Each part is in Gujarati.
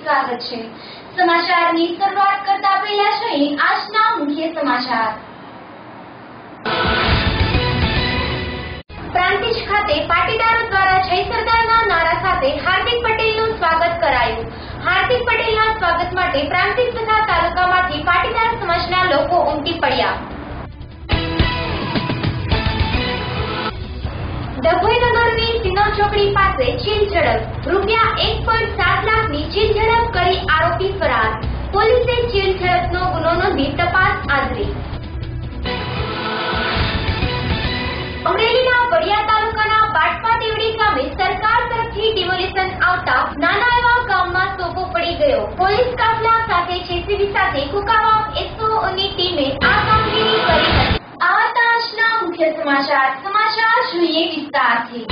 स्वागत है। समाचारों की शुरुआत करता पहला જોઈએ આજના મુખ્ય સમાચાર। પ્રાંતિજ ખાતે પાટીદારો દ્વારા જય સરદારના નારા સાથે હાર્દિક પટેલનું સ્વાગત કરાયું। હાર્દિક પટેલના સ્વાગત માટે પ્રાંતિજ તથા તાલુકામાંથી પાટીદાર સમાજના લોકો ઉમટી પડ્યા। ડભોઈ નગરની સિનોર ચોકડી પાસે ચીલ ઝડપ, રૂપિયા 1.7 લાખની ચીલ ઝડપ કરી આરોપી ફરાર। પોલીસે ચીલ ઝડપનો ગુનો નોંધી તપાસ આદરી। અમરેલીના વડિયા તાલુકાના બાટપા દેવડી ગામે સરકાર તરફથી ડિમોલિશન આવતા નાના એવા ગામમાં સોપો પડી ગયો। પોલીસ કાફલા સાથે જેસીબી સાથે કુકાવાવ એસઓની ટીમે આ કામગીરી કરી હતી। આ હતા આજના મુખ્ય સમાચાર। સમાચાર જોઈએ વિસ્તારથી।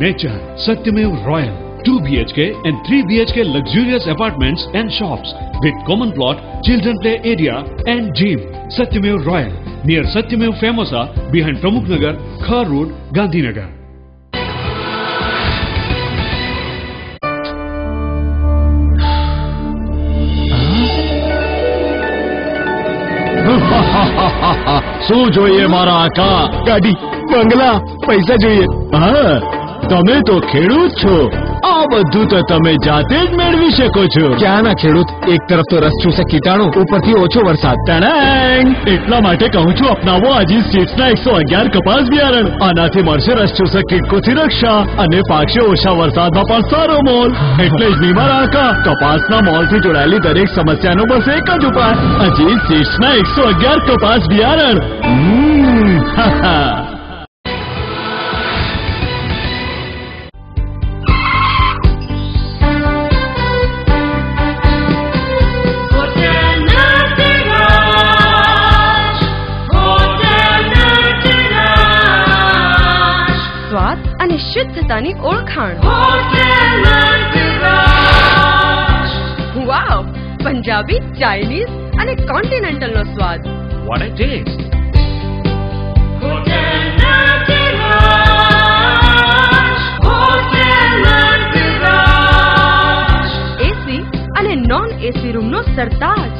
Nature, Satyamev Royal, 2 BHK and 3 BHK luxurious apartments and shops with common plot, children play area and gym. Satyamev Royal, near Satyamev Famosa, behind Pramukh Nagar, Khar Road, Gandhinagar. શું જોઈએ મારા આકા? ગાડી, બંગલા, પૈસા જોઈએ। હા, તમે તો ખેડૂત છો, આ બધું તો તમે જાતે જ મેળવી શકો છો। ક્યાંના ખેડૂત? એક તરફ તો રસ ચૂસે કીટાણુ, ઉપરથી ઓછો વરસાદ। ટણાંગ! એટલા માટે કહું છું, અપનાવો અજીત સીડ્સના 111 કપાસ બિયારણ। આનાથી મળશે રસ ચૂસક કીટકોથી રક્ષા અને પાકશે ઓછા વરસાદમાં પણ સારો મોલ। એટલે જ નહીં મારા આકા, કપાસના મોલથી જોડાયેલી દરેક સમસ્યાનો બસ એક જ ઉપાય, અજીત સીડ્સના 111 કપાસ બિયારણ। શુદ્ધતાની ઓળખાણ। વાવ! પંજાબી, ચાઇનીઝ અને કોન્ટિનેન્ટલ નો સ્વાદ। What a taste! એસી અને નોન એસી રૂમ નો સરતાજ।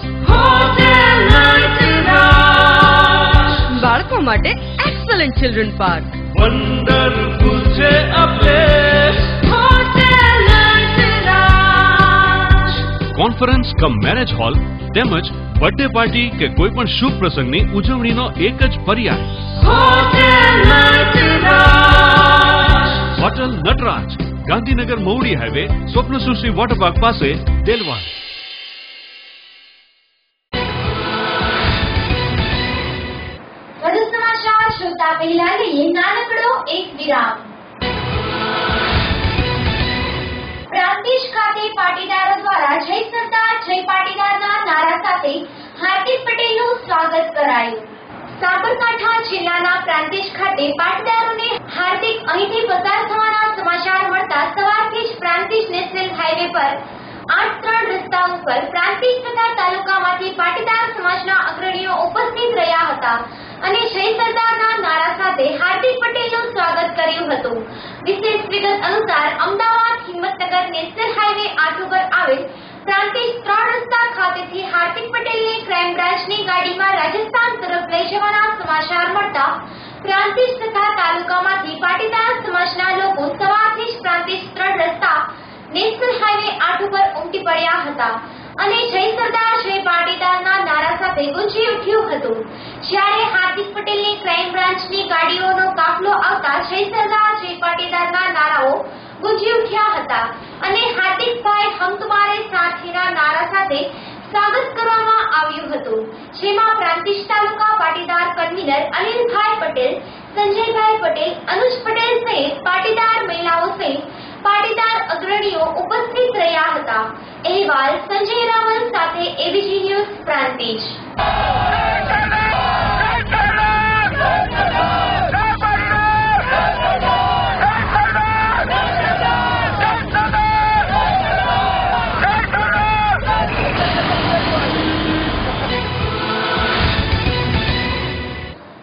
બાળકો માટે એક્સલન્ટ ચિલ્ડ્રન પાર્ક। Wonderful છે a place, hotel Raj. Conference cum marriage hall તેમજ બર્થડે પાર્ટી કે કોઈ પણ શુભ પ્રસંગની ઉજવણીનો એક જ પર્યાય, hotel Nataraj. Hotel Nataraj, Gandhinagar Mahudi highway, Swapnasrushti water park પાસે, દેલવાડ। વધુ સમાચાર જોતા પહેલા લઈએ નાનકડો એક વિરામ। પ્રાંતિજ ખાતે પાટીદારો દ્વારા જય સરદાર જય પાટીદારના નારા સાથે હાર્દિક પટેલનું સ્વાગત કરાયું। સાબરકાંઠા જિલ્લાના પ્રાંતિજ ખાતે પાટીદારોને હાર્દિક અહીંથી પસાર થવાના સમાચાર મળતા સવારથી જ પ્રાંતિજ નેશનલ હાઈવે પર 8-3 રસ્તા ઉપર પ્રાંતિજ તથા તાલુકામાંથી પાટીદાર સમાજના અગ્રણીઓ ઉપસ્થિત રહ્યા હતા અને જય સરદારના નારા સાથે હાર્દિક પટેલનું સ્વાગત કર્યું હતું। વિશેષ વિગત અનુસાર અમદાવાદ હિંમતનગર નેશનલ હાઈવે 8 ઉપર આવેલ પ્રાંતિજ 3 રસ્તા ખાતેથી હાર્દિક પટેલને ક્રાઇમ બ્રાન્ચની ગાડીમાં રાજસ્થાન તરફ લઈ જવાના સમાચાર મળતા પ્રાંતિજ તથા તાલુકામાંથી પાટીદાર સમાજના લોકો સવારથી જ પ્રાંતિજ 3 રસ્તા નેશનલ હાઈવે 8 ઉપર ઉમટી પડ્યા હતા અને જય સરદાર જય પાટીદારના નારા સાથે ગુંજી ઉઠ્યું હતું। જ્યારે હાર્દિક પટેલની ક્રાઇમ બ્રાન્ચની ગાડીઓનો કાફલો આવતા જય સરદાર જય પાટીદારના નારાઓ ગુંજી ઉઠ્યા હતા અને હાર્દિકભાઈ હમ તુમારે સાથીના નારા સાથે સ્વાગત કરવામાં આવ્યું હતું, જેમાં પ્રાંતિજ તાલુકા પાટીદાર કન્વીનર અનિલભાઈ પટેલ, સંજયભાઈ પટેલ, અનુજ પટેલ સહિત પાટીદાર મહિલાઓ સહિત પાટીદાર અગ્રણીઓ ઉપસ્થિત રહ્યા હતા. અહેવાલ સંજય રાવલ સાથે એબીસી ન્યૂઝ પ્રાંતિજ.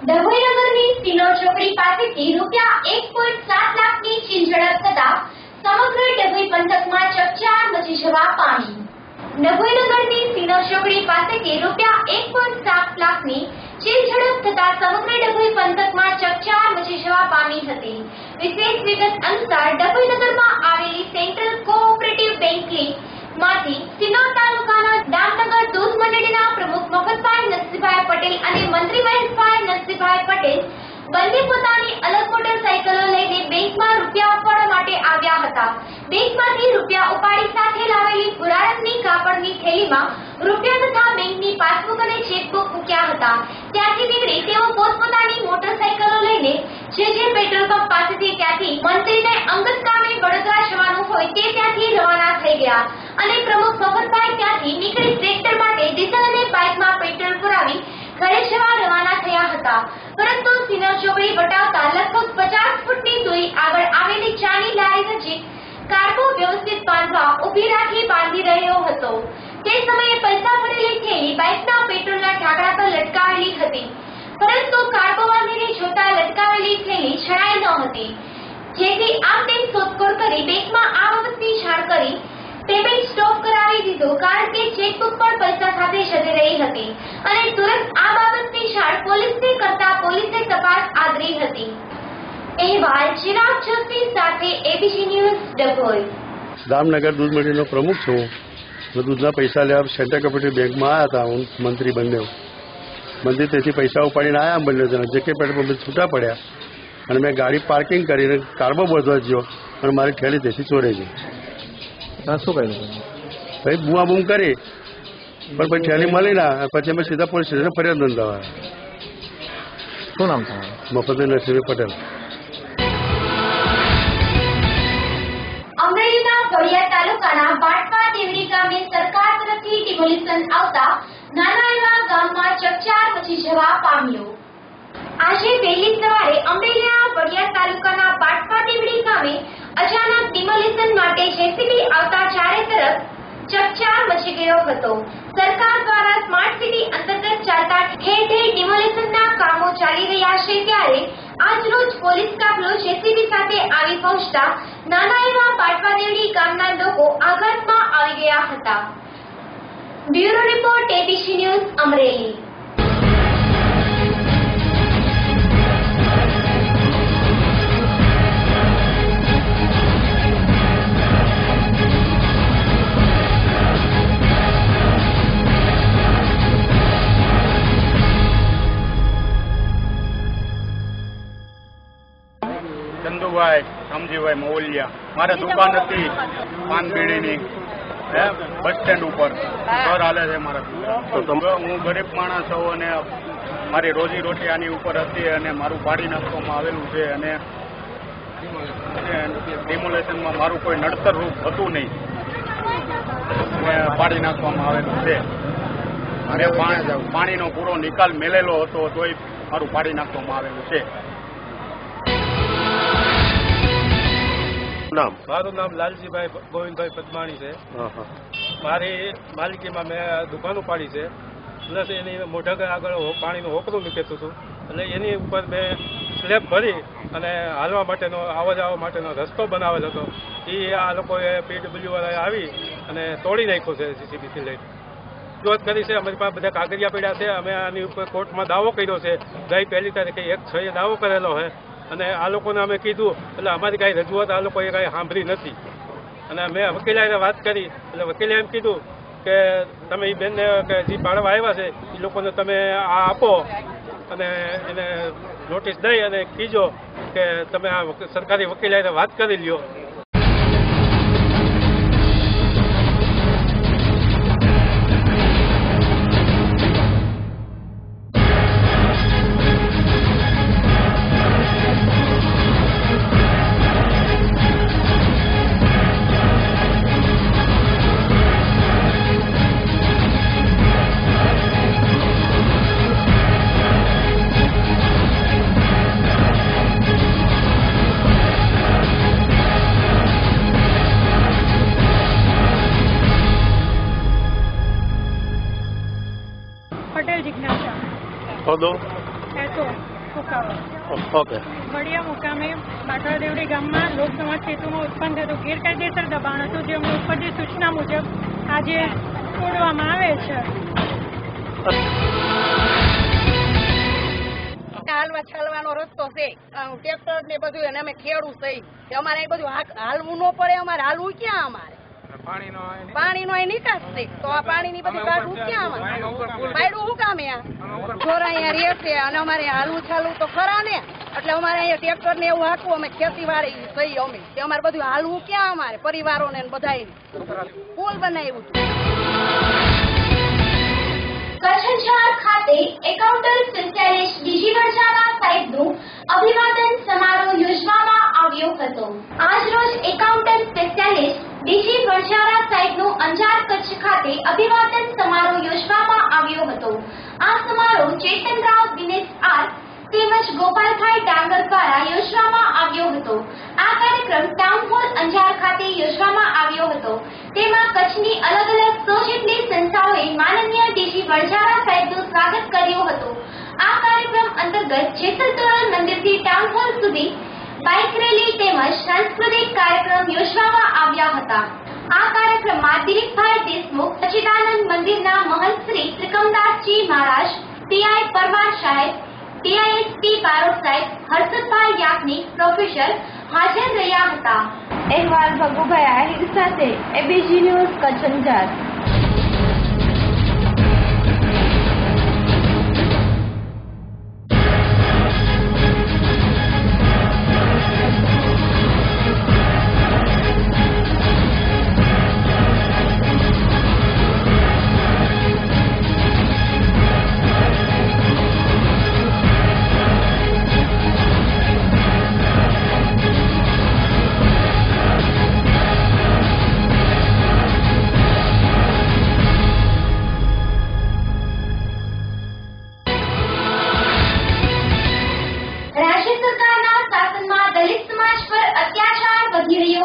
ડભોઈનગરની સિનો ચોકડી પાસેથી રૂપિયા 1.7 લાખની ચીલ ઝડપ થતા સમગ્ર ડભોઈ પંથકમાં ચકચાર મચી જવા પામી. ડભોઈનગરની સિનો ચોકડી પાસેથી રૂપિયા 1.7 લાખની ચીલ ઝડપ થતા સમગ્ર ડભોઈ પંથકમાં ચકચાર મચી જવા પામી હતી. વિશેષ વિગત અનુસાર ડભોઈનગરમાં આવેલી સેન્ટ્રલ કોઓપરેટિવ બેંકની માંથી સિનો તાલુકાના દામનગર દૂધ મંડળીના પ્રમુખ મફતભાઈ નરસિંહભાઈ પટેલ અને મંત્રી મહેશભાઈ નરસિંહભાઈ પટેલ બંને પોતાની અલગ મોટરસાઇકલો લઈને બેંકમાં રૂપિયા ઉપાડવા માટે આવ્યા હતા. બેંકમાંથી રૂપિયા ઉપાડી સાથે લાવેલી ભૂરા રંગની કાપડની થેલીમાં રૂપિયા તથા બેંકની પાસબુક અને ચેકબુક મૂક્યા હતા. ત્યાંથી નીકળી તેઓ પોતપોતાની મોટરસાઇકલો લઈને જે પેટ્રોલ પંપ પાસેથી ત્યાંથી મંત્રીને અંગત કામે વડોદરા જવાનું હોય તે ત્યાંથી રવાના થઈ ગયા અને પ્રમુખ મફતભાઈ ત્યાંથી નીકળી ટ્રેક્ટર માટે ડીઝલ અને બાઇકમાં પેટ્રોલ પુરાવી ઘરે જવા રવાના થયા હતા. પરંતુ સિનો ચોકડી વટાવતા લગભગ 50 ફૂટની દૂરી આગળ આવેલી ચાની લારી નજીક કાર્ગો વ્યવસ્થિત બાંધવા ઊભી રાખી બાંધી રહ્યો હતો. તે સમયે પૈસા ભરેલી થેલી બાઇકના પેટ્રોલના ઢાંકણા પર લટકાવેલી હતી, પરંતુ કાર્ગો વાળીને જોતા લટકાવેલી થેલી છણાઈ ન હતી, જેથી આમ તેમ શોધખોળ કરી બેંકમાં આ બાબતની જાણ કરી પેમેન્ટ સ્ટોપ કરાવી દીધો, કારણ કે ચેકબુક પણ પૈસા સાથે જતી રહી હતી અને તુરંત આ બાબતની જાણ પોલીસને કરતા પોલીસે તપાસ આદરી હતી. અહેવાલ ચિરાગ જોશી સાથે એબીસી ન્યૂઝ ડભોઈ. દામનગર દૂધ મંડળીનો પ્રમુખ છું. દૂધના પૈસા લેવા સેન્ટ્રલ કોઓપરેટિવ બેંકમાં આવ્યા હતા. હું મંત્રી બંને મંત્રી તેથી પૈસા ઉપાડીને આવ્યા બંને જણા. જે કે પેટ્રોલ પંપ છૂટા પડ્યા અને મેં ગાડી પાર્કિંગ કરીને કાર્બો બધવા ગયો અને મારી થેલી તેથી ચોરાઈ ગઈ. શું કર્યું ભાઈ બુઆ બૂમ કરી પણ પછી થેલી મળી ના. પછી અમે સીધા પોલીસ સ્ટેશને ફરિયાદ નોંધાવા. શું નામ તમારું? મફતભાઈ નરસિંહભાઈ પટેલ. અમરેલીના વડિયા તાલુકાના બાટવા દેવડી ગામે સરકાર તરફથી ડિમોલિશન આવતા નાના એવા ગામમાં ચકચાર મચી જવા પામ્યો. આજે વહેલી સવારે અમરેલીના વડિયા તાલુકાના બાટવા દેવડી ગામે અચાનક ડિમોલિશન માટે જેસીબી આવતા ચારે તરફ ચકચાર મચી ગયો હતો. સરકાર દ્વારા સ્માર્ટ સિટી અંતર્ગત ચાલતા ઠેર ઠેર ડિમોલિશનના કામો ચાલી રહ્યા છે, ત્યારે આજરોજ પોલીસ કાફલો જેસીબી સાથે આવી પહોંચતા નાના એવા બાટવા દેવડી ગામના લોકો આઘાતમાં આવી ગયા હતા. Bureau report ABC news Amreli. Chandubhai Samjibhai Movaliya. મારે દુકાન હતી પાન બીડીની બસ સ્ટેન્ડ ઉપર. ઘર હાલે છે મારા. હું ગરીબ માણસ છું અને મારી રોજી રોટી આની ઉપર હતી અને મારું પાડી નાખવામાં આવેલું છે અને ડિમોલેશનમાં મારું કોઈ નડતર રૂપ હતું નહીં. પાડી નાખવામાં આવેલું છે અને પાણીનો પૂરો નિકાલ મેલેલો હતો તોય મારું પાડી નાખવામાં આવેલું છે. મારું નામ લાલજીભાઈ ગોવિંદભાઈ પદમાણી છે. મારી માલિકીમાં મેં દુકાન ઉપાડી છે, પ્લસ એની મોઢા આગળ પાણીનું હોકરું નીકળતું હતું એટલે એની ઉપર મેં સ્લેબ ભરી અને હાલવા માટેનો આવવા જવા માટેનો રસ્તો બનાવેલો હતો. એ આ લોકોએ પીડબ્લ્યુવાળાએ આવી અને તોડી નાખ્યો છે જીસીબીથી લઈને. વિરોધ કરી છે. અમારી પાસે બધા કાગળિયા પડ્યા છે. અમે આની ઉપર કોર્ટમાં દાવો કર્યો છે. ગઈ 1 તારીખે 1/6 દાવો કરેલો છે અને આ લોકોને અમે કીધું એટલે અમારી કાંઈ રજૂઆત આ લોકોએ કાંઈ સાંભળી નથી. અને મેં વકીલાને વાત કરી એટલે વકીલે એમ કીધું કે તમે એ બેનને કે જે પાડવા આવ્યા છે એ લોકોને તમે આ આપો અને એને નોટિસ દઈ અને કીજો કે તમે આ સરકારી વકીલાને વાત કરી લ્યો. સોદો ઓકે. વડિયા મુકામે બાટવા દેવડી ગામમાં લોકસમાજ સેતુમાં ઉત્પન્ન થતું ગેરકાયદેસર દબાણ હતું, જે અમને ઉપરની સૂચના મુજબ આજે તોડવામાં આવે છે. હાલમાં ચાલવાનો રસ્તો છે, ટ્રેક્ટર ને બધું, અને અમે ખેડૂત થઈ, અમારે એ બધું હાલવું ન પડે. અમારે હાલવું ક્યાં? અમારે પાણીનો નિકાસ છે, તો આ પાણીની બધું કાઢવું ક્યાં? અમારે પાડવું શું કામ? ઢોર અહીંયા રહે છે અને અમારે હાલવું ચાલવું તો ખરા ને. એટલે અમારે અહીંયા ટ્રેક્ટર ને એવું હાંકવું, અમે ખેતીવાડી થઈ, અમે અમારે બધું હાલવું ક્યાં? અમારે પરિવારોને બધા પુલ બનાવ્યું. કચ્છ અંજાર ખાતે એકાઉન્ટર સ્પેશિયાલિસ્ટ ડીજી વણઝારા સાહેબનું અભિવાદન સમારોહ યોજવામાં આવ્યો હતો. આજરોજ એકાઉન્ટર સ્પેશિયાલિસ્ટ ડીજી વણઝારા સાહેબનું અંજાર કચ્છ ખાતે અભિવાદન સમારોહ યોજવામાં આવ્યો હતો. આ સમારોહ ચેતનરાવ દિનેશ આર તેમજ ગોપાલભાઈ ડાંગર દ્વારા યોજવામાં આવ્યો હતો. આ કાર્યક્રમ ટાઉન હોલ અંજાર ખાતે યોજવામાં આવ્યો હતો. તેમાં કચ્છની અલગ અલગ 100 જેટલી સંસ્થાઓએ માનનીય ડીજી વણઝારા સાહેબનું સ્વાગત કર્યું હતું. આ કાર્યક્રમ અંતર્ગત જેસલ તોરણ મંદિરથી ટાઉન હોલ સુધી બાઇક રેલી તેમજ સાંસ્કૃતિક કાર્યક્રમ યોજવામાં આવ્યા હતા. આ કાર્યક્રમમાં દિલીપભાઈ દેશમુખ, સચ્ચિદાનંદ મંદિરના મહંત શ્રી ત્રિકમદાસજી મહારાજ, ટીઆઈ પરમાર સાહેબ, ટીઆઈએસપી બારોટ સાહેબ, હર્ષદભાઈ યાજ્ઞિક પ્રોફેસર હાજર રહ્યા હતા. અહેવાલ ભગુભાઈ આહિર સાથે એબીજી ન્યૂઝ કચ્છ અંજાર.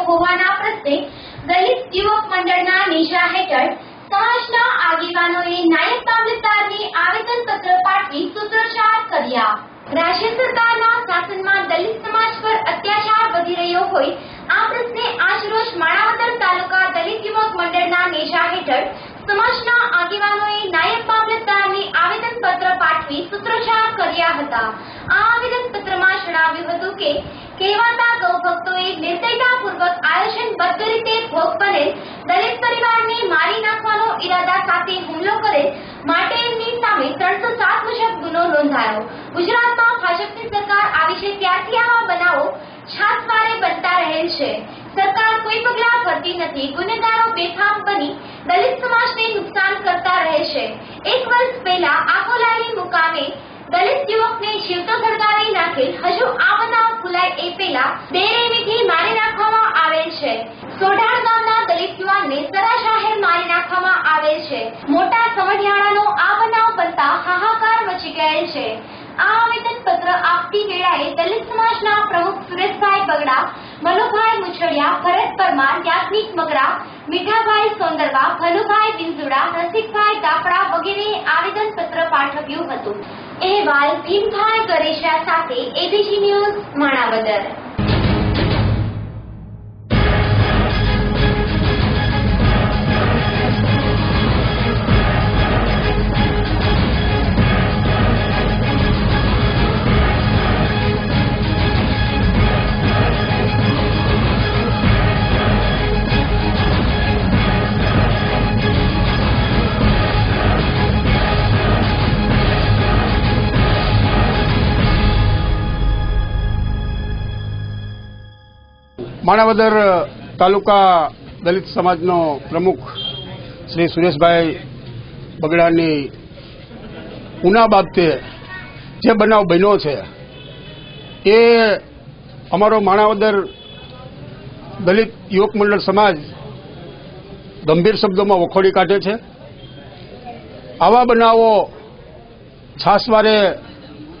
હોવાના પ્રશ્ને દલિત યુવક મંડળના નેજા હેઠળ સમાજના આગેવાનોએ નાયબ મામલતદારને આવેદનપત્ર પાઠવી સૂત્રોચ્ચાર કર્યા. રાજ્ય સરકારના શાસનમાં દલિત સમાજ પર અત્યાચાર વધી રહ્યો હોય આ પ્રશ્ને આજરોજ માણાવદર તાલુકા દલિત યુવક મંડળના નેજા હેઠળ સમાજના આગેવાનોએ નાયબ મામલતદારને આવેદનપત્ર પાઠવી સૂત્રોચ્ચાર કર્યા હતા. આ આવેદનપત્રમાં જણાવ્યું હતું કે કહેવાતા ગૌભક્તોએ નિર્દયતાપૂર્વક આયોજનબદ્ધ રીતે ભોગ બનેલ દલિત પરિવારને મારી નાખવાનો ઈરાદા સાથે હુમલો કરેલ માટે એમની સામે 307 મુજબ ગુનો નોંધાયો. ગુજરાતમાં ભાજપની સરકાર આવી છે ત્યારથી આવા બનાવો છાસવારે બનતા રહેલ છે. સરકાર કોઈ પગલાં ભરતી નથી. ગુનેગારો બેફામ બની દલિત સમાજને નુકસાન કરતા રહે છે. 1 વર્ષ પહેલા આકોલારી મુકામે દલિત યુવકને જીવતો સળગાવી નાખેલ. હજુ આ બનાવ ભૂલાય એ પહેલા બેરહેમીથી મારી નાખવામાં આવેલ છે. સોઢાણ ગામના દલિત યુવાનને સરા જાહેર મારી નાખવામાં આવેલ છે. મોટા સમઢિયાળાનો આ બનાવ બનતા હાહાકાર મચી ગયેલ છે. આ આવેદનપત્ર આપતી વેળાએ દલિત સમાજના પ્રમુખ સુરેશભાઈ બગડા, મનુભાઈ મુછડિયા, ભરત પરમાર, યાજ્ઞિક મગરા, મીઠાભાઈ સોંદરવા, ભનુભાઈ બિંજુડા, રસિકભાઈ દાપડા વગેરેએ આવેદનપત્ર પાઠવ્યું હતું. અહેવાલ ભીમભાઈ ગરેશા સાથે એબીજી ન્યૂઝ માણાવદર. માણાવદર તાલુકા દલિત સમાજનો પ્રમુખ શ્રી સુરેશભાઈ બગડાની ઉના બાબતે જે બનાવ બન્યો છે એ અમારો માણાવદર દલિત યુવક મંડળ સમાજ ગંભીર શબ્દોમાં વખોડી કાઢે છે. આવા બનાવો છાસવારે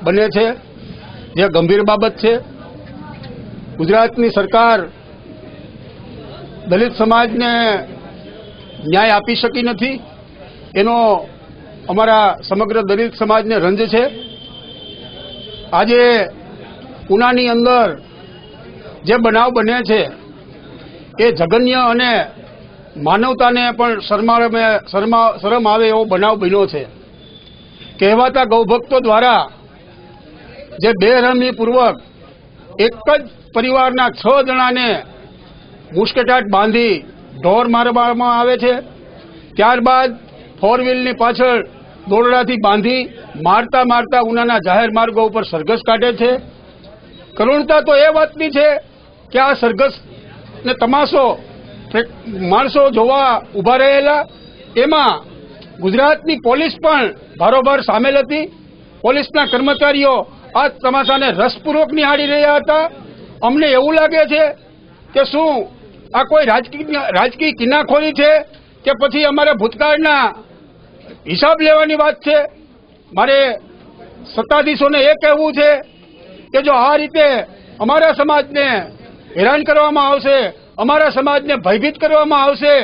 બને છે, જે ગંભીર બાબત છે. ગુજરાતની સરકાર દલિત સમાજને ન્યાય આપી શકી નથી, એનો અમારા સમગ્ર દલિત સમાજને રંજ છે. આજે ઉનાની અંદર જે બનાવ બને છે એ જઘન્ય અને માનવતાને પણ શરમ આવે એવો બનાવ બન્યો છે. કહેવાતા ગૌભક્તો દ્વારા જે બેરહમીપૂર્વક એક જ પરિવારના 6 જણાને મુસ્કેટાટ બાંધી ઢોર મારવામાં આવે છે. ત્યારબાદ 4 વ્હીલની પાછળ દોરડાથી બાંધી મારતા મારતા ઉનાના જાહેર માર્ગો ઉપર સરઘસ કાઢે છે. કરુણતા તો એ વાતની છે કે આ સરઘસ ને તમાશો માણસો જોવા ઉભા રહેલા, એમાં ગુજરાતની પોલીસ પણ ભારોભાર સામેલ હતી. પોલીસના કર્મચારીઓ આ તમાશાને રસપૂર્વક નિહાળી રહ્યા હતા. અમને એવું લાગે છે કે શું આ કોઈ રાજકીય કિનાખોરી છે કે પછી અમારે ભૂતકાળના હિસાબ લેવાની વાત છે. મારે સત્તાધીશોને એ કહેવું છે કે જો આ રીતે અમારા સમાજને હેરાન કરવામાં આવશે, અમારા સમાજને ભયભીત કરવામાં આવશે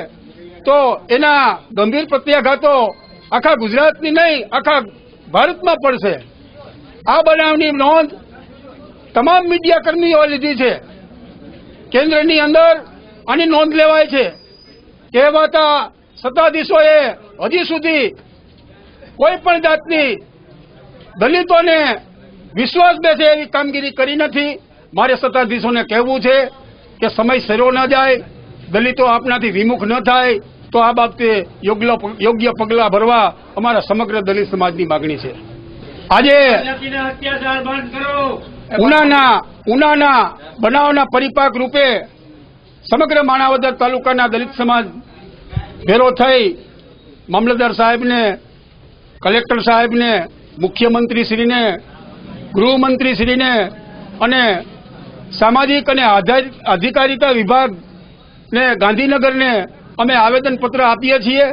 તો એના ગંભીર પ્રત્યાઘાતો આખા ગુજરાતની નહીં આખા ભારતમાં પડશે. આ બનાવની નોંધ તમામ મીડિયા કર્મીઓએ લીધી છે. કેન્દ્રની અંદર આની નોંધ લેવાય છે. કહેવાતા સત્તાધીશોએ હજી સુધી કોઈ પણ જાતની દલિતોને વિશ્વાસ બેસે એવી કામગીરી કરી નથી. મારે સત્તાધીશોને કહેવું છે કે સમય સર્યો ન જાય, દલિતો આપનાથી વિમુખ ન થાય તો આ બાબતે યોગ્ય પગલાં ભરવા અમારા સમગ્ર દલિત સમાજની માગણી છે. આજે ઉનાના બનાવના પરિપાક રૂપે સમગ્ર માણાવદર તાલુકાના દલિત સમાજ ભેરો થઈ મામલતદાર સાહેબને, કલેક્ટર સાહેબને, મુખ્યમંત્રીશ્રીને, ગૃહમંત્રીશ્રીને અને સામાજિક અને અધિકારીતા વિભાગને ગાંધીનગરને અમે આવેદનપત્ર આપીએ છીએ.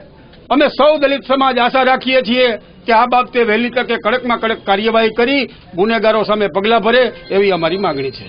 અમે સૌ દલિત સમાજ આશા રાખીએ છીએ કે આ બાબતે વહેલી તકે કડકમાં કડક કાર્યવાહી કરી ગુનેગારો સામે પગલાં ભરે એવી અમારી માંગણી છે.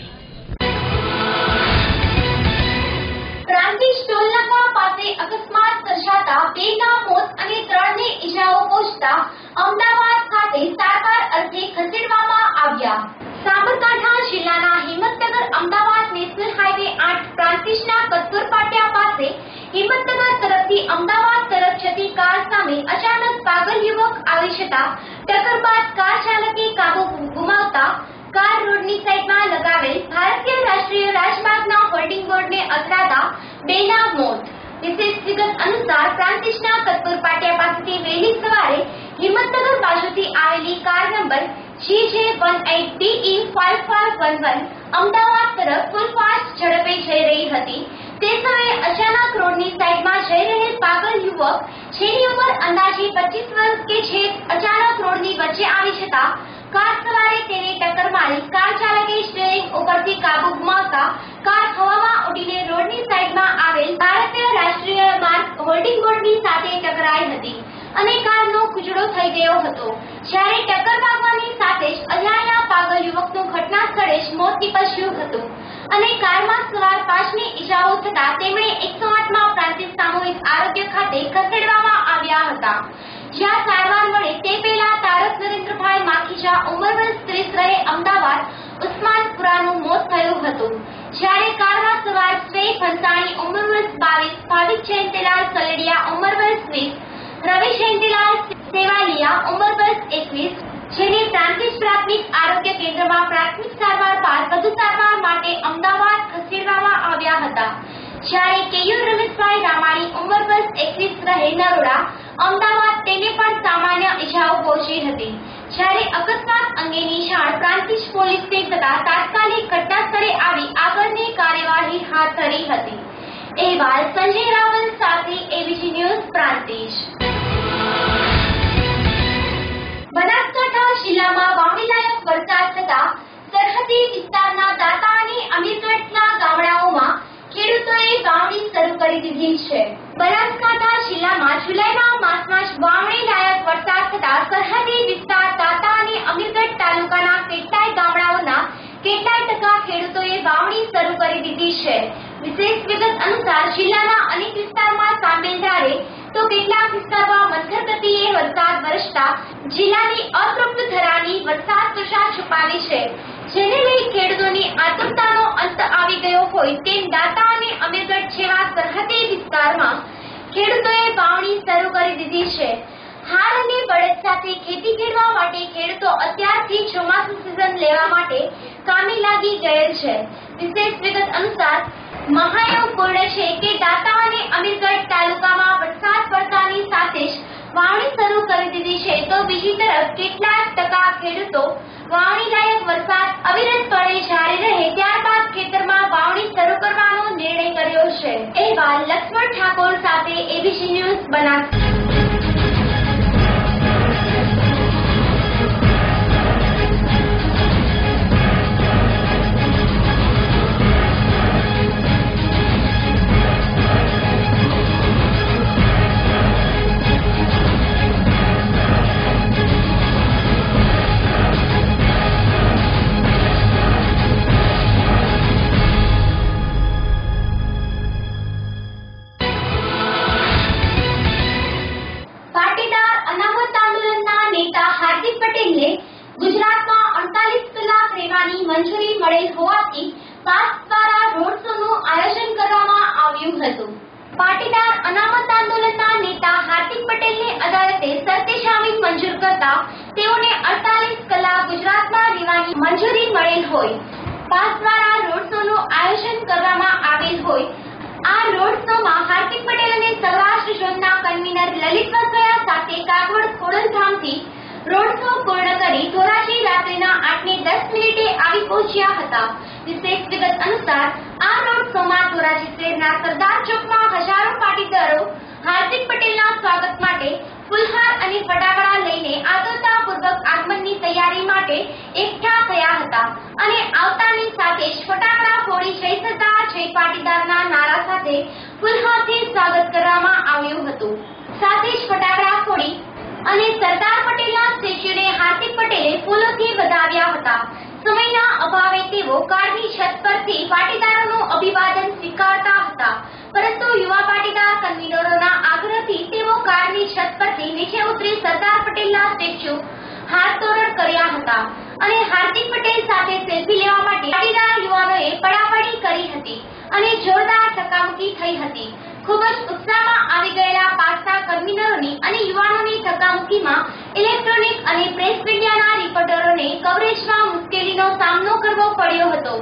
પ્રાંતિજ ટોલનાકા પાસે અકસ્માત સર્જાતા 2ના મોત અને 3ને ઈજાઓ પહોંચતા અમદાવાદ ખાતે સારવાર અર્થે ખસેડવામાં આવ્યા. સાબરકાંઠા જિલ્લાના હિંમતનગર અમદાવાદ નેશનલ હાઈવે 8 પ્રાંતિજના કત્તુર પાટિયા પાસે હિંમતનગર તરફથી અમદાવાદ તરફ જતી કાર સામે અચાનક પાગલ યુવક આવી જતા ટક્કર બાદ કાર ચાલકે કાબુ ગુમાવતા કાર રોડની સાઈડમાં લગાવેલ ભારતીય રાષ્ટ્રીય રાજમાર્ગના હોલ્ડિંગ બોર્ડને અથડાતા 2ના મોત. વિશેષ વિગત અનુસાર પ્રાંતિજના કત્તુર પાટિયા પાસેથી વહેલી સવારે હિંમતનગર બાજુથી આવેલી કાર નંબર GJ18DE5511 અમદાવાદ તરફ ફૂલ ફાસ્ટ ઝડપે જઈ રહી હતી. તે સમયે અચાનક રોડની સાઈડમાં જઈ રહેલ પાગલ યુવક, જેની ઉંમર અંદાજે 25 વર્ષ કે જે અચાનક રોડની વચ્ચે આવી જતા કાર સવારે તેને ટક્કર મારી કાર ચાલકે સ્ટીયરિંગ ઉપરથી કાબુ ગુમાવતા કાર હવામાં ઉડીને રોડની સાઈડમાં આવેલ ભારતીય રાષ્ટ્રીય માર્ગ હોલ્ડિંગ બોર્ડની સાથે ટકરાઈ હતી અને કારનો કૂચડો થઈ ગયો હતો. જ્યારે ટક્કર વાગવાની સાથે જ અજાણ્યા પાગલ યુવકનું ઘટના સ્થળે જ મોત નીપજ્યું હતું અને કારમાં સવાર 5ને ઈજાઓ થતા તેમણે 108માં પ્રાંતિજ સામૂહિક આરોગ્ય ખાતે ખસેડવામાં આવ્યા હતા, જ્યાં સારવાર મળે તે પહેલા તારક નરેન્દ્રભાઈ માખીજા ઉંમર વર્ષ 30 રહે અમદાવાદ ઉસ્માનપુરાનું મોત થયું હતું. જ્યારે કારમાં સવાર શ્રેય ભંસાણી ઉંમર વર્ષ 22, ભાવિક જયંતિલાલ સલેડિયા ઉંમર વર્ષ 20, રવિ જયંતિલાલ સેવાલિયા ઉંમર વર્ષ 21 જેને પ્રાંતિજ પ્રાથમિક આરોગ્ય કેન્દ્રમાં પ્રાથમિક સારવાર બાદ વધુ સારવાર માટે અમદાવાદ ખસેડવામાં આવ્યા હતા. જ્યારે કેયુર રમેશભાઈ રામાણી ઉંમર વર્ષ 21 રહે નરોડા અમદાવાદ તેને પણ સામાન્ય ઈજાઓ પહોંચી હતી. જ્યારે અકસ્માત અંગેની જાણ પ્રાંતિજ પોલીસને થતા તાત્કાલિક ઘટના સ્થળે આવી આગળની કાર્યવાહી હાથ ધરી હતી. અહેવાલ સંજય રાવલ સાથે એબીસી ન્યૂઝ પ્રાંતિજ. બનાસકાંઠા જિલ્લામાં વાવણીલાયક વરસાદ થતા સરહદી વિસ્તારના દાતા અને અમીરગઢના ગામડાઓમાં ખેડૂતોએ વાવણી શરૂ કરી દીધી છે. બનાસકાંઠા જિલ્લામાં જુલાઈના માસમાં જ વાવણી લાયક વરસાદ થતા સરહદી વિસ્તાર દાતા અને અમીરગઢ તાલુકાના કેટલાય ગામડાઓના કેટલાય ટકા ખેડૂતોએ વાવણી શરૂ કરી દીધી છે. વિશેષ વિગત અનુસાર જિલ્લાના અનેક વિસ્તારમાં સાંબેલધારે તો કેટલાક વિસ્તારમાં મંથર ગતિએ વરસાદ વરસતા જિલ્લાની અતૃપ્ત ધરાની વરસાદ ત્વચા છુપાવી છે, જેને લઈ ખેડૂતોની આતુરતાનો અંત આવી ગયો હોય તેમ દાતા અને અમીરગઢ જેવા સરહદી વિસ્તારમાં ખેડૂતોએ વાવણી શરૂ કરી દીધી છે. હાલ અને બળદ સાથે ખેતી ખેડવા માટે ખેડૂતો અત્યારથી ચોમાસુ સિઝન લેવા માટે કામે લાગી ગયેલ છે. વિશેષ વિગત અનુસાર મહાયોગ પૂર્ણ છે કે દાતા અને અમીરગઢ તાલુકામાં વરસાદ પડતાની સાથે જ વાવણી શરૂ કરી દીધી છે, તો બીજી તરફ કેટલાક ટકા ખેડૂતો વાવણી લાયક વરસાદ અવિરતપણે જારી રહે ત્યારબાદ ખેતરમાં વાવણી શરૂ કરવાનો નિર્ણય કર્યો છે. અહેવાલ લક્ષ્મણ ઠાકોર સાથે એબીસી ન્યૂઝ બનાસકાંઠા. ગુજરાતમાં 48 કલાક રહેવાની મંજૂરી મળેલ હોવાથી પાસ દ્વારા રોડ શોનું આયોજન કરવામાં આવ્યું હતું. પાટીદાર અનામત આંદોલનના નેતા હાર્દિક પટેલને અદાલતે શરતી જામીન મંજૂર કરતા તેઓને 48 કલાક ગુજરાતમાં રહેવાની મંજૂરી મળેલ હોય. પાસ દ્વારા રોડ શોનું આયોજન કરવામાં આવેલ હોય. આ રોડ શોમાં હાર્દિક પટેલ અને સૌરાષ્ટ્ર ઝોનના કન્વીનર લલિત વસોયા સાથે કાગવડ ખોડલધામથી રોડ શો પૂર્ણ કરી ધોરાજી રાત્રિના 8:10 આવી પહોંચ્યા હતા. વિશેષ વિગત અનુસાર આ રોડ શોમાં ધોરાજી શહેરના સરદાર ચોકમાં હજારો પાટીદારો હાર્દિક પટેલના સ્વાગત માટે ફૂલહાર અને ફટાકડા લઈને આતુરતાપૂર્વક આગમનની તૈયારી માટે એકઠા થયા હતા અને આવતાની સાથે જ ફટાકડા ફોડી જય સરદાર જય પાટીદારના નારા સાથે ફૂલહારથી સ્વાગત કરવામાં આવ્યું હતું. સાથે જ ફટાકડા ફોડી અને સરદાર પટેલના સ્ટેચ્યુને હાર્દિક પટેલે ફૂલોથી વધાવ્યા હતા. સમયના અભાવે તેઓ કારની છત પરથી પાટીદારોનું અભિવાદન સ્વીકારતા હતા, પરંતુ યુવા પાટીદાર કન્વીનરોના આગ્રહથી તેઓ કારની છત પરથી નીચે ઉતરી સરદાર પટેલના સ્ટેચ્યુ હાથતોરણ કર્યા હતા અને હાર્દિક પટેલ સાથે સેલ્ફી લેવા માટે પાટીદાર યુવાનોએ પડાપડી કરી હતી અને જોરદાર ધક્કામુક્કી થઈ હતી. ખૂબ જ ઉત્સાહમાં આવી ગયેલા પાસના કન્વીનરોની અને યુવાનોની ધક્કામુક્કીમાં ઇલેક્ટ્રોનિક અને પ્રેસ મીડિયાના રિપોર્ટરોને કવરેજમાં મુશ્કેલીનો સામનો કરવો પડ્યો હતો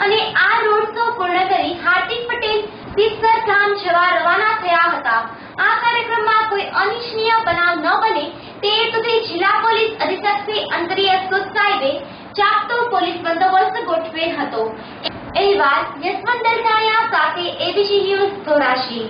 અને આ રોડ શો પૂર્ણ કરી હાર્દિક પટેલ સિદ્ધસર ધામ જવા રવાના થયા હતા. આ કાર્યક્રમમાં કોઈ અનિચ્છનીય બનાવ ન બને તે હેતુથી જિલ્લા પોલીસ અધિક્ષક શ્રી અંતરીય સુદ સાહેબે ચાપતો પોલીસ બંદોબસ્ત ગોઠવેલ હતો. અહેવાલ યશવંત દલસાણિયા સાથે એબીસી ન્યૂઝ ધોરાજી.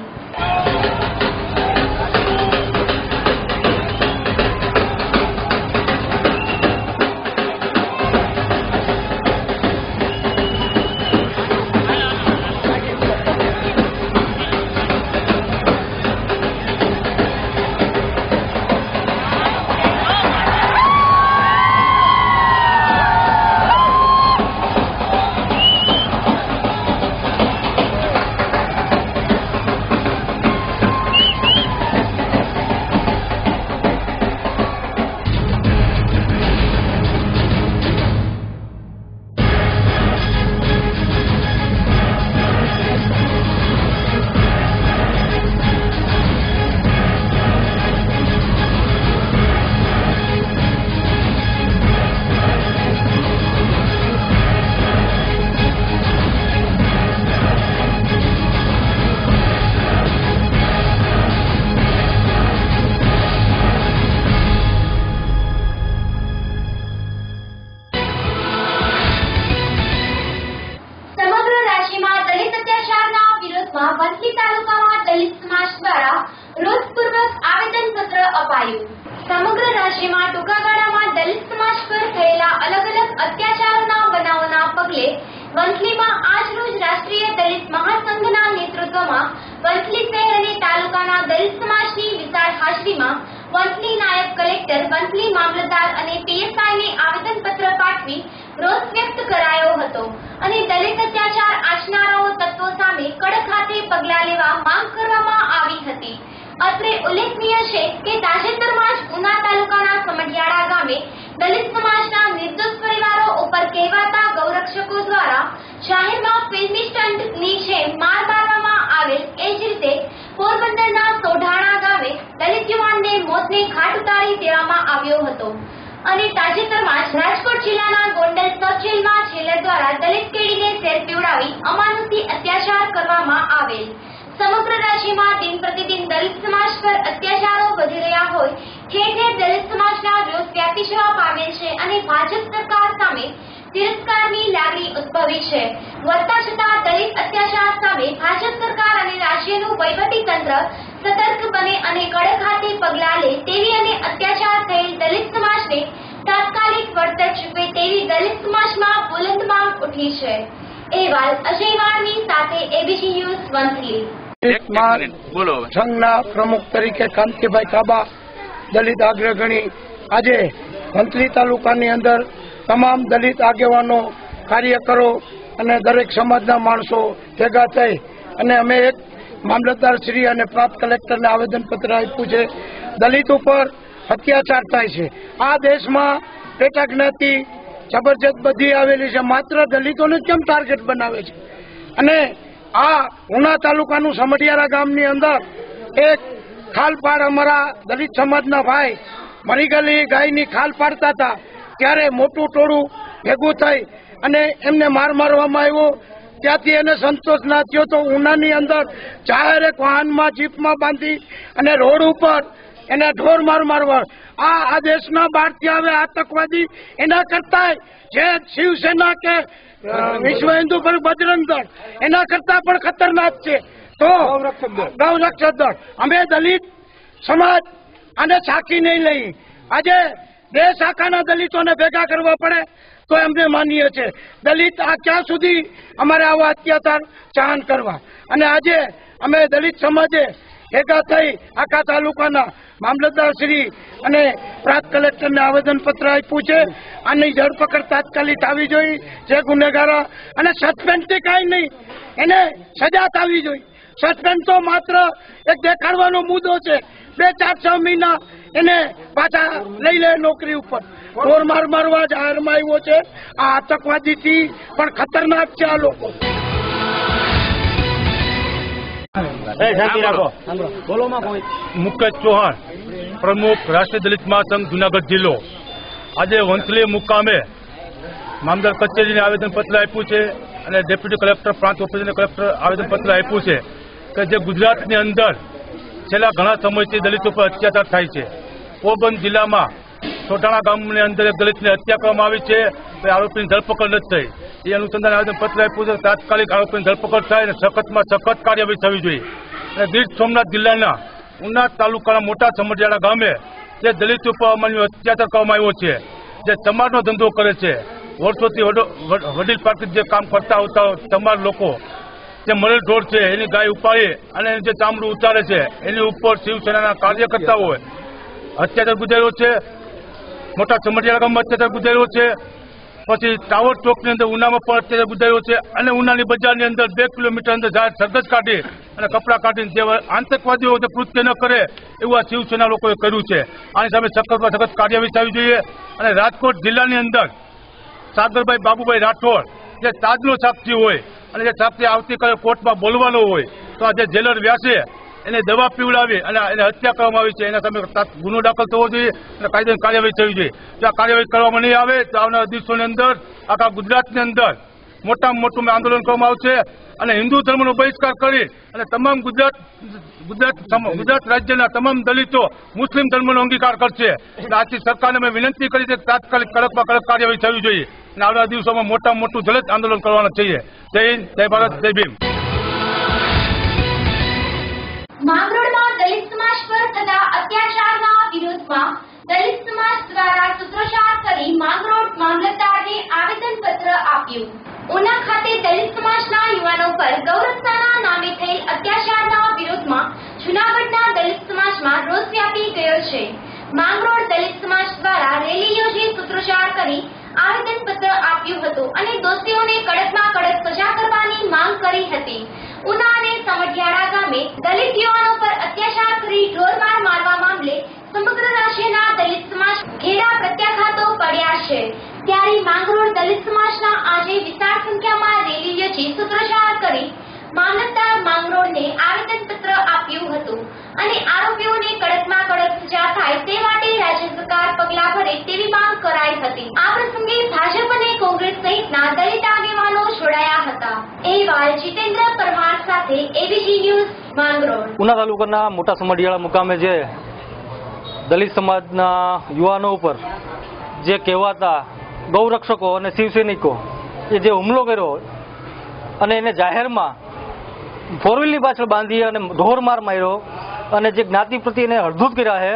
વંથલી તાલુકામાં દલિત સમાજ દ્વારા રોષપૂર્વક આવેદનપત્ર અપાયું. સમગ્ર રાજ્યમાં ટૂંકા ગાળામાં દલિત સમાજ પર થયેલા અલગ અલગ અત્યાચારોના બનાવોના પગલે વંથલીમાં આજરોજ રાષ્ટ્રીય દલિત મહાસંઘના નેતૃત્વમાં વંથલી શહેર અને તાલુકાના દલિત સમાજની વિશાળ હાજરીમાં વંથલી નાયબ કલેક્ટર, વંથલી મામલતદાર અને પીએસઆઈને આવેદનપત્ર પાઠવી રોષ વ્યક્ત કરાયો હતો અને દલિત અત્યાચાર આચરનારાઓ તત્વો સામે છે કે તાજેતરમાં જ ઉના તાલુકાના સમઢિયાળા ગામે દલિત સમાજના નિર્દોષ પરિવારો ઉપર કહેવાતા ગૌરક્ષકો દ્વારા જાહેરમાં ફિલ્મી સ્ટંટની જેમ માર મારવામાં આવેલ. એ જ રીતે પોરબંદરના સોઢાણા ગામે દલિત યુવાનને મોતને ઘાટ ઉતારી દેવામાં આવ્યો હતો અને તાજેતરમાં જ રાજકોટ જિલ્લાના ગોંડલ સબ જેલમાં જેલર દ્વારા દલિત કેડીને ઝેર પીવડાવી અમાનુષી અત્યાચાર કરવામાં આવેલ. સમગ્ર રાજ્યમાં દિન પ્રતિદિન દલિત સમાજ પર અત્યાચારો વધી રહ્યા હોય ઠેર ઠેર દલિત સમાજના રોષ વ્યાપી જવા પામેલ છે અને ભાજપ સરકાર સામે તિરસ્કારની લાગણી ઉદ્ભવી છે. વધતા જતા દલિત અત્યાચાર સામે ભાજપ સરકાર અને રાજ્યનું વહીવટી તંત્ર સતર્ક બને અને કડક હાથે પગલાં લે તેવી અને અત્યાચાર થયેલ દલિત સમાજને તાત્કાલિક વળતર ચૂકવે તેવી દલિત સમાજમાં બુલંદ માંગ ઉઠી છે. અહેવાલ અજય વાળની સાથે એબીસી ન્યૂઝ વંથલી. સંઘના પ્રમુખ તરીકે કાંતિભાઈ કાબા, દલિત અગ્રગણી, આજે વંથલી તાલુકાની અંદર તમામ દલિત આગેવાનો, કાર્યકરો અને દરેક સમાજના માણસો ભેગા થઈ અને અમે એક મામલતદાર શ્રી અને પ્રાંત કલેક્ટરને આવેદનપત્ર આપ્યું છે. દલિત ઉપર અત્યાચાર થાય છે. આ દેશમાં પેટા જ્ઞાતિ જબરજસ્ત બધી આવેલી છે, માત્ર દલિતોને કેમ ટાર્ગેટ બનાવે છે? અને આ ઉના તાલુકાનું સમઢિયાળા ગામની અંદર એક ખાલપાડ અમારા દલિત સમાજના ભાઈ મરી ગયેલી ગાયની ખાલ પાડતા હતા ત્યારે મોટું ટોળું ભેગું થઈ અને એમને મારવામાં આવ્યો. ત્યાંથી એને સંતોષ ના થયો તો ઉનાની અંદર જાહેર એક વાહનમાં જીપમાં બાંધી અને રોડ ઉપર એને ઢોર મારવા. આ દેશના બહારથી આવે આતંકવાદી એના કરતા જે શિવસેના કે વિશ્વ હિન્દુ બજરંગ દળ એના કરતા પણ ખતરનાક છે. તો ગૌરક્ષક દળ અમે દલિત સમાજ આને સાકી નહીં લઈ. આજે દેશ આખાના દલિતોને ભેગા કરવા પડે તો એમને માનીએ છે. દલિત આ ક્યાં સુધી અમારે આવા અત્યાચાર સહન કરવા? અને આજે અમે દલિત સમાજે ભેગા થઈ આખા તાલુકાના મામલતદાર શ્રી અને પ્રાંત કલેક્ટરને આવેદનપત્ર આપ્યું છે. આની ધરપકડ તાત્કાલિક થવી જોઈએ. જે ગુનેગારો અને સસ્પેન્ડથી કાંઈ નહીં, એને સજા થવી જોઈએ. સસ્પેન્ડ તો માત્ર એક દેખાડવાનો મુદ્દો છે. 2-4-6 મહિના એને પાછા લઈ લે નોકરી ઉપર. ઢોર મારવા જાહેરમાં આવ્યો છે. આ આતંકવાદીથી પણ ખતરનાક છે આ લોકો. મુકેશ ચૌહાણ, પ્રમુખ રાષ્ટ્રીય દલિત મહાસંઘ જુનાગઢ જિલ્લો. આજે વંથલી મુકામે મામલતદાર કચેરીને આવેદનપત્ર આપ્યું છે અને ડેપ્યુટી કલેક્ટર, પ્રાંત ઓફિસરને કલેક્ટર આવેદનપત્ર આપ્યું છે કે જે ગુજરાતની અંદર છેલ્લા ઘણા સમયથી દલિતો પર અત્યાચાર થાય છે. પોરબંદર જિલ્લામાં સોઢાણા ગામની અંદર એક દલિતની હત્યા કરવામાં આવી છે. આરોપીની ધરપકડ નથી થઈ. એ અનુસંધાન આવેદનપત્ર આપ્યું છે તાત્કાલિક આરોપીની ધરપકડ થાય અને સખતમાં સખત કાર્યવાહી થવી જોઈએ. અને ગીર સોમનાથ જિલ્લાના ઉના તાલુકાના મોટા સમઢિયાળા ગામે જે દલિતો ઉપર અમાન્ય અત્યાચાર કરવામાં આવ્યો છે, જે ચમારનો ધંધો કરે છે, વર્ષોથી વડીલ પાર્ટી જે કામ કરતા આવતા તમાર લોકો, જે મરેલ ઢોર છે એની ગાય ઉપાડી અને જે ચામડું ઉતારે છે એની ઉપર શિવસેનાના કાર્યકર્તાઓએ અત્યાચાર ગુજાર્યો છે. મોટા સમઢિયાળા ગામમાં અત્યાચાર ગુજાર્યો છે. પછી ટાવર ચોકની અંદર ઉનામાં પણ અત્યાચાર ગુજાર્યો છે. અને ઉનાની બજારની અંદર 2 કિલોમીટર અંદર જાહેર સરઘસ કાઢી અને કપડાં કાઢીને જે આતંકવાદીઓ જે કૃત્ય ન કરે એવું આ શિવસેના લોકોએ કર્યું છે. આની સામે સખતમાં સખત કાર્યવાહી થવી જોઈએ. અને રાજકોટ જિલ્લાની અંદર સાગરભાઈ બાબુભાઈ રાઠોડ જે તાજનો સાક્ષી હોય અને જે સાક્ષી આવતીકાલે કોર્ટમાં બોલવાનો હોય તો આ જે જેલર વ્યાસે એને દવા પીવડાવી અને એને હત્યા કરવામાં આવી છે. એના સામે ગુનો દાખલ થવો જોઈએ અને કાયદેસર કાર્યવાહી થવી જોઈએ. જો આ કાર્યવાહી કરવામાં નહીં આવે તો આવનારા દિવસોની અંદર આખા ગુજરાતની અંદર મોટામાં મોટું આંદોલન કરવામાં આવશે અને હિન્દુ ધર્મનો બહિષ્કાર કરી અને તમામ ગુજરાત રાજ્યના તમામ દલિતો મુસ્લિમ ધર્મનો અંગીકાર કરશે. આથી સરકારને મેં વિનંતી કરી છે કે તાત્કાલિક કડકમાં કડક કાર્યવાહી થવી જોઈએ અને આવનારા દિવસોમાં મોટામાં મોટું જલદ આંદોલન કરવાના છીએ. જય હિન્દ, જય ભારત, જય ભીમ. માંગરોળમાં દલિત સમાજ પર થતા અત્યાચારના વિરોધમાં દલિત સમાજ દ્વારા સૂત્રોચ્ચાર કરી માંગરોળ મામલતદારને આવેદનપત્ર આપ્યું. ઉના ખાતે દલિત સમાજના યુવાનો પર ગૌરક્ષાના નામે થયેલ અત્યાચારના વિરોધમાં જૂનાગઢના દલિત સમાજમાં રોષ વ્યાપી ગયો છે. માંગરોળ દલિત સમાજ દ્વારા રેલી યોજી સૂત્રોચ્ચાર કરી આવેદનપત્ર આપ્યું હતું અને દોષીઓને કડકમાં કડક સજા કરવાની માંગ કરી હતી. ઉના અને સમઢિયાળા ગામે દલિત યુવાનો પર અત્યાચાર વાપરી ઢોરમાર મારવા મામલે સમગ્ર રાજ્યના દલિત સમાજ ઘેરા પ્રત્યાઘાતો પડ્યા છે। ત્યારે માંગરોળ દલિત સમાજના આજે વિશાળ સંખ્યામાં રેલી યોજી સૂત્રોચ્ચાર કરી મામલતદાર માંગરોળને આવેદનપત્ર આપ્યું હતું અને આરોપીઓને કડકમાં કડક સજા થાય તે માટે રાજ્ય સરકાર પગલાં ભરે તેવી માંગ કરાઈ હતી। આ પ્રસંગે ભાજપ અને કોંગ્રેસ સહિતના દલિત આગેવાનો જોડાયા હતા। અહેવાલ જીતેન્દ્ર પરમાર સાથે એબીસી ન્યૂઝ માંગરોળ। ઉના તાલુકાના મોટા સમઢિયાળા મુકામે જે દલિત સમાજના યુવાનો ઉપર જે કહેવાતા ગૌરક્ષકો અને શિવસૈનિકો એ જે હુમલો કર્યો અને એને જાહેરમાં ફોર વ્હીલની પાછળ બાંધી અને ઢોરમાર માર્યો અને જે જ્ઞાતિ પ્રત્યે એને હળધૂત કર્યા છે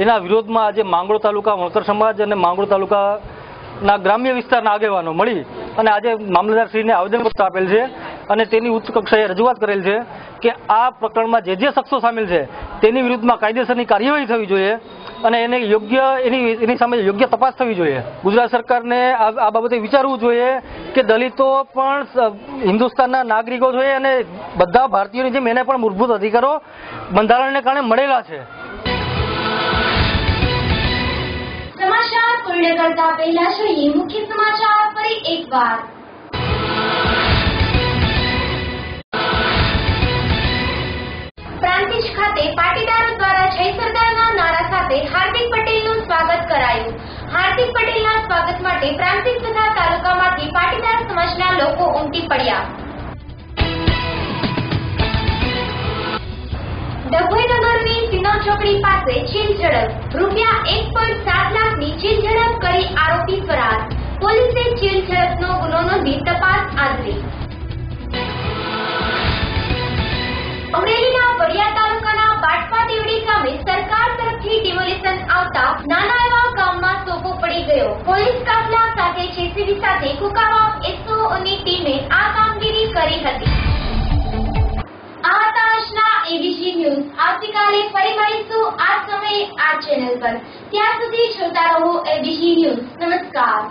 એના વિરોધમાં આજે માંગરોળ તાલુકા વણકર સમાજ અને માંગરોળ તાલુકાના ગ્રામ્ય વિસ્તારના આગેવાનો મળી અને આજે મામલતદારશ્રીને આવેદનપત્ર આપેલ છે અને તેની ઉચ્ચ કક્ષાએ રજૂઆત કરેલ છે કે આ પ્રકરણમાં જે શખ્સો સામેલ છે તેની વિરુદ્ધમાં કાયદેસરની કાર્યવાહી થવી જોઈએ અને એને યોગ્ય એની સામે યોગ્ય તપાસ થવી જોઈએ। ગુજરાત સરકારને આ બાબતે વિચારવું જોઈએ કે દલિતો પણ હિન્દુસ્તાનના નાગરિકો છે અને બધા ભારતીયોની જેમ એને પણ મૂળભૂત અધિકારો બંધારણને કારણે મળેલા છે। સમાચાર પૂર્ણ કરતા પહેલા જોઈએ મુખ્ય સમાચાર ફરી એકવાર। પ્રાંતિજ ખાતે પાટીદારો દ્વારા જય સરદારના નારા સાથે હાર્દિક પટેલનું સ્વાગત કરાયું। હાર્દિક પટેલના સ્વાગત માટે પ્રાંતિજ તથા તાલુકામાંથી પાટીદાર સમાજના લોકો ઉમટી પડ્યા। ડભોઈ નગરની સિનો ચોકડી પાસે ચીલ ઝડપ, ₹1.7 લાખની ચીલ ઝડપ કરી આરોપી ફરાર। પોલીસે ચીલ ઝડપનો ગુનો નોંધી તપાસ આદરી। અમરેલીના વડિયા તાલુકાના બાટપા દેવડી ગામે સરકાર તરફથી ડિમોલિશન આવતા નાના એવા ગામમાં સોપો પડી ગયો। પોલીસ કાફલા સાથે જેસીબી સાથે કુકાવાવ એસઓની ટીમે આ કામગીરી કરી હતી। આ હતા આજના એબીસી ન્યૂઝ। આવતીકાલે ફરી મળીશું આ સમયે આ ચેનલ પર। ત્યાં સુધી જોતા રહો એબીસી ન્યૂઝ। નમસ્કાર।